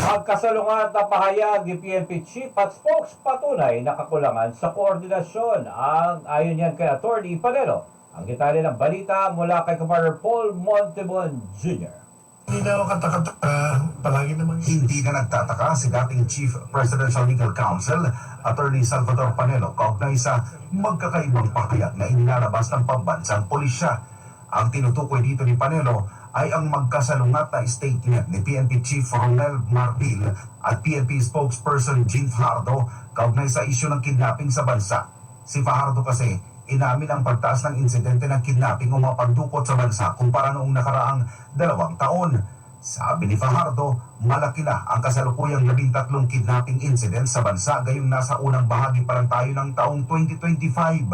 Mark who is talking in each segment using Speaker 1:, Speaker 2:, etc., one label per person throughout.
Speaker 1: Magkasalungat na pahayag ni PNP Chief at spokespatunay na kakulangan sa koordinasyon ang ayon yan kay Atty. Panelo. Ang detalye ng balita mula kay Commander Paul Montemon Jr.
Speaker 2: Hindi na ako katakataka, palagi naman.
Speaker 3: Hindi na nagtataka si dating Chief Presidential Legal Counsel, Atty. Salvador Panelo, kaugnay sa magkakaibang pahayag na inilalabas ng pambansang pulisya. Ang tinutukoy dito ni Panelo ay ang magkasalungat na statement ni PNP Chief Ronel Marbil at PNP spokesperson Jean Fajardo kaugnay sa isyu ng kidnapping sa bansa. Si Fajardo kasi inamin ang pagtaas ng insidente ng kidnapping o mapagdukot sa bansa kumpara noong nakaraang 2 taon. Sabi ni Fajardo, malaki na ang kasalukuyang 13 kidnapping incidents sa bansa gayong nasa unang bahagi pa lang tayo ng taong 2025.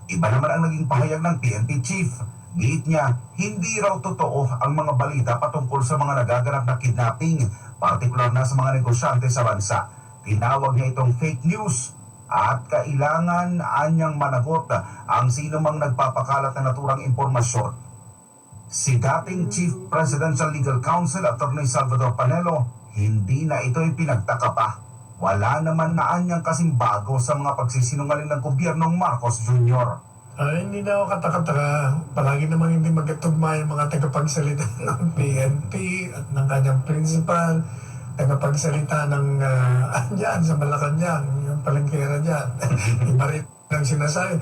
Speaker 3: Iba naman ang naging pahayag ng PNP Chief. Giit niya, hindi raw totoo ang mga balita patungkol sa mga nagaganap na kidnapping, partikular na sa mga negosyante sa bansa. Tinawag niya itong fake news at kailangan anyang managot ang sino mang nagpapakalat na naturang impormasyon. Si dating Chief Presidential Legal Counsel Atty. Salvador Panelo, hindi na ito'y pinagtaka pa. Wala naman na anyang kasing bago sa mga pagsisinungaling ng gobyernong Marcos Jr.
Speaker 2: Hindi na ako katakataka, palagi naman hindi magkatugma yung mga tagapagsalita ng PNP at ng kanyang principal, tagapagsalita ng dyan sa Malacanang, yung palengkera dyan. Iba rin ang sinasabi.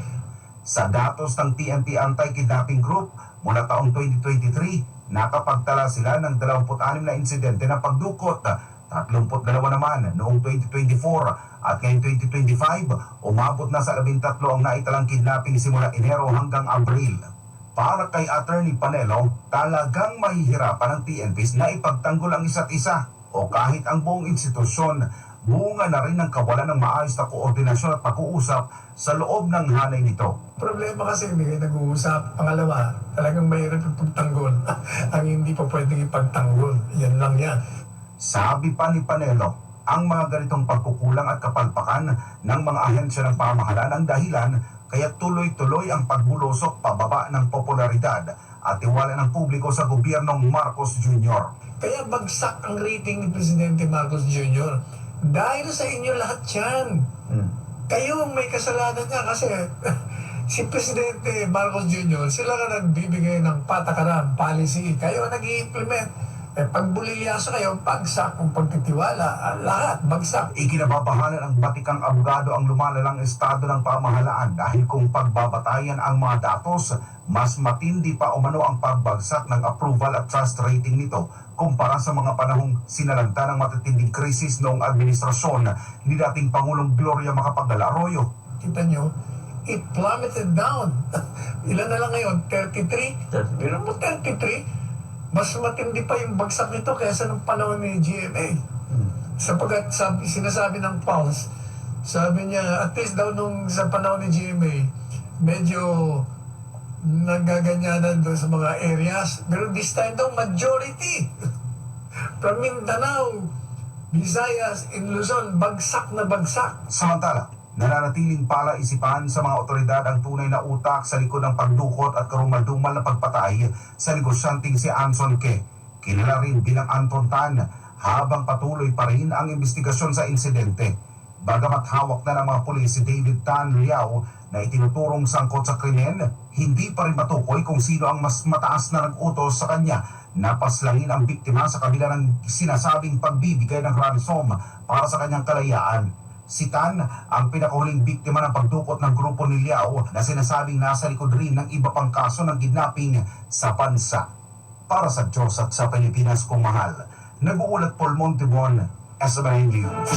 Speaker 3: Sa datos ng PNP Anti-Kidnapping Group, mula taong 2023, nakapagtala sila ng 26 na insidente na pagdukot, 32 naman noong 2024 at ngayong 2025, umabot na sa 13 ang naitalang kidnapping simula Enero hanggang Abril. Para kay Atty. Panelo, talagang mahihirapan ng PNPs na ipagtanggol ang isa't isa o kahit ang buong institusyon. Bunga na rin ng kawalan ng maayos na koordinasyon at pag-uusap sa loob ng hanay nito.
Speaker 2: Problema kasi hindi kayo nag-uusap. Pangalawa, talagang mahirap ipagtanggol. Ang hindi pa pwedeng ipagtanggol, yan lang yan.
Speaker 3: Sabi pa ni Panelo, ang mga ganitong pagkukulang at kapalpakan ng mga ahensya ng pamahalaan ang dahilan kaya tuloy-tuloy ang pagbulosok pababa ng popularidad at tiwala ng publiko sa gobyernong Marcos Jr.
Speaker 2: Kaya bagsak ang rating ni Presidente Marcos Jr. Dahil sa inyo lahat yan. Kayo may kasalanan niya kasi si Presidente Marcos Jr. sila ka nagbibigay ng patakaran, policy. Kayo nag-i-implement. Pag bulilyaso kayo, bagsak ang pagtitiwala, lahat bagsak.
Speaker 3: Ikinababahalan ng batikang abogado ang lumalalang estado ng pamahalaan dahil kung pagbabatayan ang mga datos, mas matindi pa umano ang pagbagsak ng approval at trust rating nito kumpara sa mga panahong sinalanta ng matitinding krisis noong administrasyon ni dating Pangulong Gloria Macapagal Arroyo.
Speaker 2: Kita nyo, it plummeted down. Ilan na lang ngayon? 33? Pero mo 33? Mas matindi pa yung bagsak nito kaysa nung panahon ni GMA. Sapagat sinasabi ng Pulse, sabi niya, at least daw nung sa panahon ni GMA, medyo nagaganyanan doon sa mga areas. Pero this time daw, majority. From Mindanao, Visayas, in Luzon, bagsak na bagsak.
Speaker 3: Samantala, nananatiling palaisipan sa mga otoridad ang tunay na utak sa likod ng pagdukot at karumaldumal na pagpatay sa negosyanteng si Anson Ke, kilala rin bilang Anton Tan, habang patuloy pa rin ang investigasyon sa insidente. Bagamat hawak na ng mga pulis si David Tan Liao na itinuturong sangkot sa krimen, hindi pa rin matukoy kung sino ang mas mataas na nag-utos sa kanya na paslangin ang biktima sa kabila ng sinasabing pagbibigay ng ransom para sa kanyang kalayaan. Si Tan ang pinakahuling biktima ng pagdukot ng grupo ni Liao na sinasabing nasa likod rin ng iba pang kaso ng kidnapping sa bansa. Para sa Diyos at sa Pilipinas kong mahal, nag-uulat Paul Montemon, SMN News.